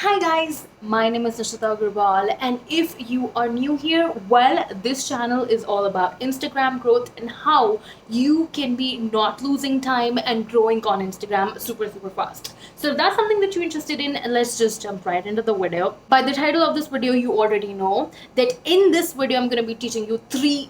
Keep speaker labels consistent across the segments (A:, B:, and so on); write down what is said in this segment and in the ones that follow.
A: Hi guys, my name is Nishita Agarwal, and if you are new here, well, this channel is all about Instagram growth and how you can be not losing time and growing on Instagram super fast. So if that's something that you're interested in, let's just jump right into the video. By the title of this video, you already know that in this video, I'm going to be teaching you three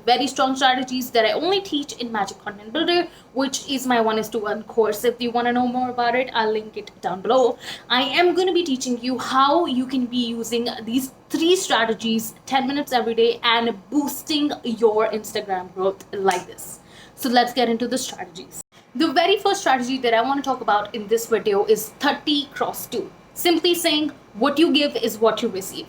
A: very strong strategies that I only teach in Magic Content Builder, which is my 1:1 course. If you want to know more about it, I'll link it down below. I am going to be teaching you how you can be using these three strategies 10 minutes every day and boosting your Instagram growth like this. So let's get into the strategies. The very first strategy that I want to talk about in this video is 30 cross 2. Simply saying, what you give is what you receive.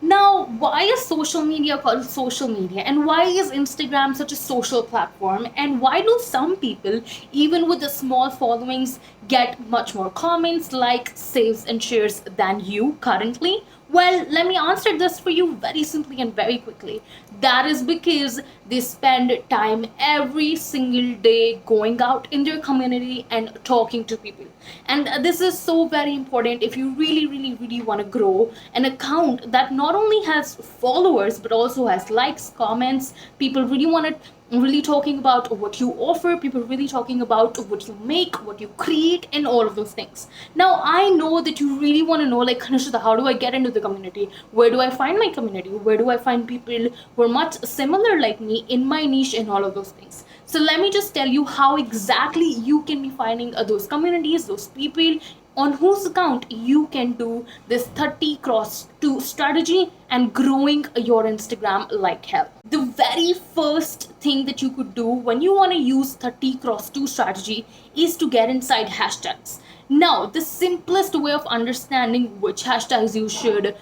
A: Now, why is social media called social media? And why is Instagram such a social platform? And why do some people, even with the small followings, get much more comments, likes, saves, and shares than you currently? Well, let me answer this for you very simply and very quickly. That is because they spend time every single day going out in their community and talking to people. And this is so very important if you really want to grow an account that not only has followers but also has likes, comments. People really want to really talking about what you offer, people really talking about what you make, what you create, and all of those things. Now, I know that you really want to know, like, Nishita, how do I get into the community? Where do I find my community? Where do I find people who are much similar like me in my niche and all of those things? So let me just tell you how exactly you can be finding those communities, those people on whose account you can do this 30 cross 2 strategy and growing your Instagram like hell. The very first thing that you could do when you want to use 30 cross 2 strategy is to get inside hashtags. Now, the simplest way of understanding which hashtags you should,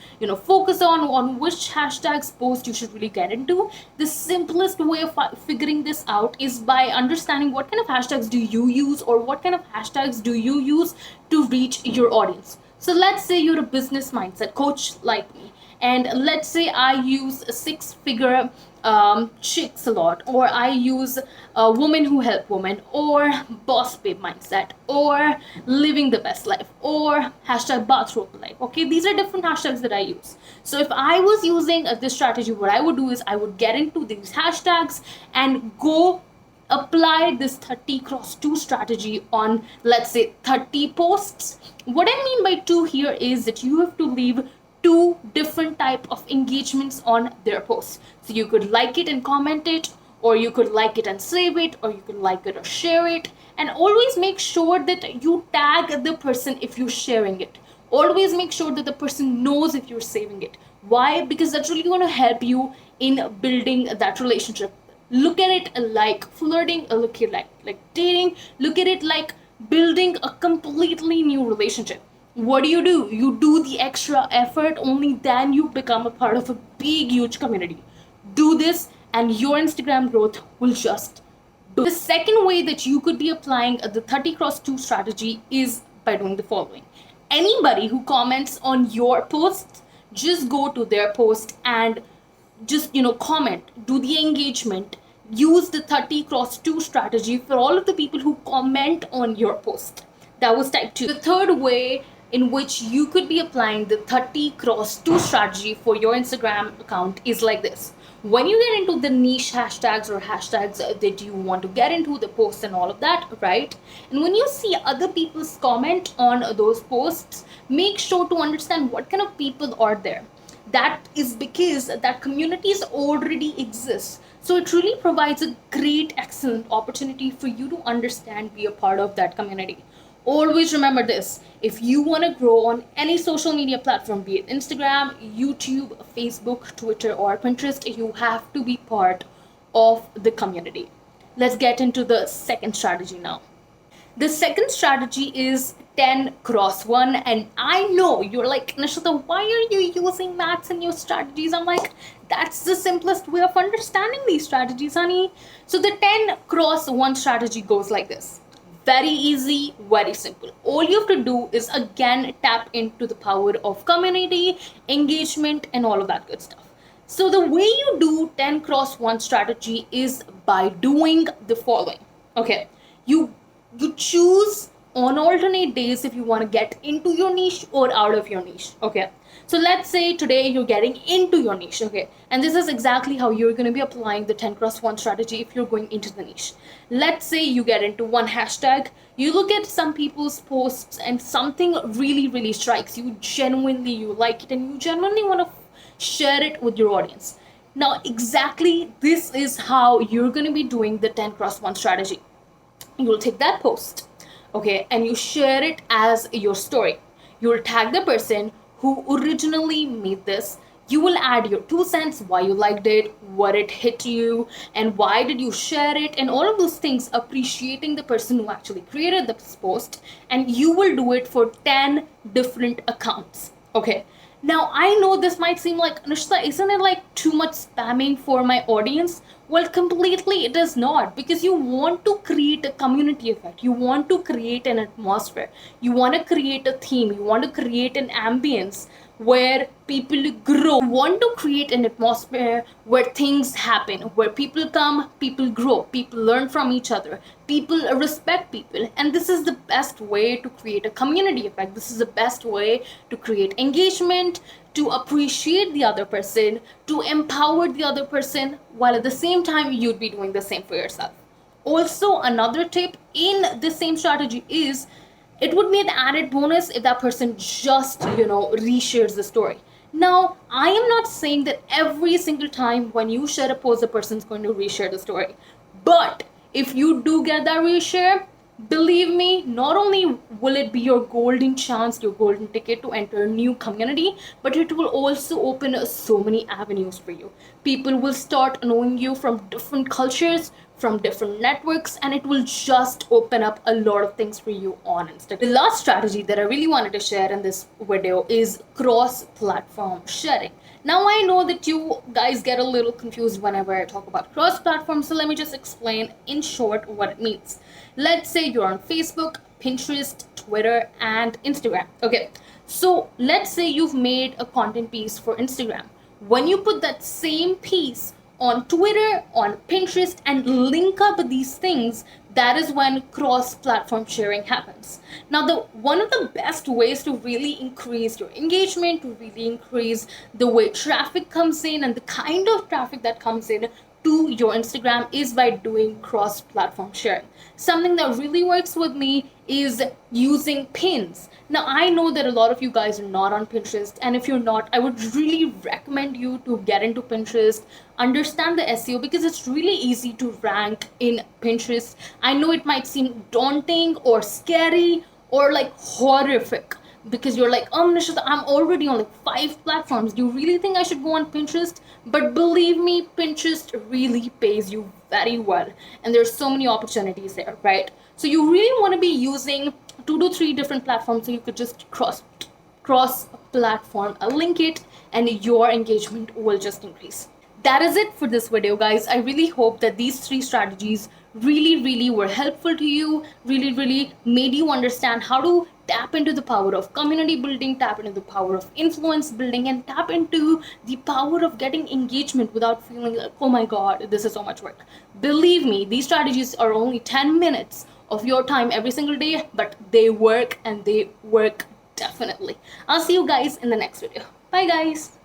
A: focus on which hashtags post you should really get into, the simplest way of figuring this out is by understanding what kind of hashtags do you use or what kind of hashtags do you use to reach your audience. So let's say you're a business mindset coach like me, and let's say I use a six-figure chicks a lot, or I use women who help women, or boss babe mindset, or living the best life, or hashtag bathrobe life. Okay, these are different hashtags that I use. So if I was using this strategy, what I would do is I would get into these hashtags and go apply this 30 cross 2 strategy on, let's say, 30 posts. What I mean by 2 here is that you have to leave two different type of engagements on their posts. So you could like it and comment it, or you could like it and save it, or you could like it or share it. And always make sure that you tag the person if you're sharing it. Always make sure that the person knows if you're saving it. Why? Because that's really going to help you in building that relationship. Look at it like flirting, look at it like dating, look at it like building a completely new relationship. What do? You do the extra effort, only then you become a part of a big, huge community. Do this, and your Instagram growth will just do. The second way that you could be applying the 30 cross 2 strategy is by doing the following. Anybody who comments on your post, just go to their post and just comment, do the engagement, use the 30 cross 2 strategy for all of the people who comment on your post. That was type 2. The third way in which you could be applying the 30 cross 2 strategy for your Instagram account is like this. When you get into the niche hashtags or hashtags that you want to get into, the posts and all of that, right? And when you see other people's comment on those posts, make sure to understand what kind of people are there. That is because that communities already exist. So it really provides a great, excellent opportunity for you to understand, be a part of that community. Always remember this. If you want to grow on any social media platform, be it Instagram, YouTube, Facebook, Twitter, or Pinterest, you have to be part of the community. Let's get into the second strategy now. The second strategy is 10 cross 1. And I know you're like, Nishita, why are you using maths in your strategies? I'm like, that's the simplest way of understanding these strategies, honey. So the 10 cross 1 strategy goes like this. Very easy, very simple. All you have to do is again tap into the power of community, engagement, and all of that good stuff. So the way you do 10 cross 1 strategy is by doing the following. Okay, you choose on alternate days if you want to get into your niche or out of your niche. Okay, so let's say today you're getting into your niche. Okay, and this is exactly how you're going to be applying the 10 cross 1 strategy if you're going into the niche. Let's say you get into one hashtag, you look at some people's posts and something really strikes you, genuinely you like it and you genuinely want to share it with your audience. Now exactly this is how you're going to be doing the 10 cross 1 strategy. You'll take that post, okay, and you share it as your story. You'll tag the person who originally made this. You will add your 2 cents, why you liked it, what it hit you, and why did you share it, and all of those things, appreciating the person who actually created this post. And you will do it for 10 different accounts. Okay, now I know this might seem like, Nishita, isn't it like too much spamming for my audience? Well, completely it is not, because you want to create a community effect. You want to create an atmosphere. You want to create a theme. You want to create an ambience where people grow. You want to create an atmosphere where things happen, where people come, people grow, people learn from each other, people respect people. And this is the best way to create a community effect. This is the best way to create engagement, to appreciate the other person, to empower the other person, while at the same time you'd be doing the same for yourself. Also, another tip in the same strategy is, it would be an added bonus if that person just, reshares the story. Now, I am not saying that every single time when you share a post, the person's going to reshare the story. But if you do get that reshare, believe me, not only will it be your golden chance, your golden ticket to enter a new community, but it will also open so many avenues for you. People will start knowing you from different cultures, from different networks, and it will just open up a lot of things for you on Instagram. The last strategy that I really wanted to share in this video is cross-platform sharing. Now I know that you guys get a little confused whenever I talk about cross-platform, so let me just explain in short what it means. Let's say you're on Facebook, Pinterest, Twitter, and Instagram. Okay, so let's say you've made a content piece for Instagram. When you put that same piece on Twitter, on Pinterest, and link up these things, that is when cross-platform sharing happens. Now, one of the best ways to really increase your engagement, to really increase the way traffic comes in and the kind of traffic that comes in to your Instagram, is by doing cross-platform sharing. Something that really works with me is using pins. Now, I know that a lot of you guys are not on Pinterest, and if you're not, I would really recommend you to get into Pinterest, understand the SEO, because it's really easy to rank in Pinterest. I know it might seem daunting or scary or like horrific, because you're like, oh, Nishita, I'm already on like 5 platforms. Do you really think I should go on Pinterest? But believe me, Pinterest really pays you very well, and there's so many opportunities there, right? So you really want to be using 2 to 3 different platforms, so you could just cross platform link it, and your engagement will just increase. That is it for this video, guys. I really hope that these 3 strategies really were helpful to you, really made you understand how to tap into the power of community building, tap into the power of influence building, and tap into the power of getting engagement without feeling like, oh my god, this is so much work. Believe me, these strategies are only 10 minutes of your time every single day, but they work, and they work definitely. I'll see you guys in the next video. Bye, guys.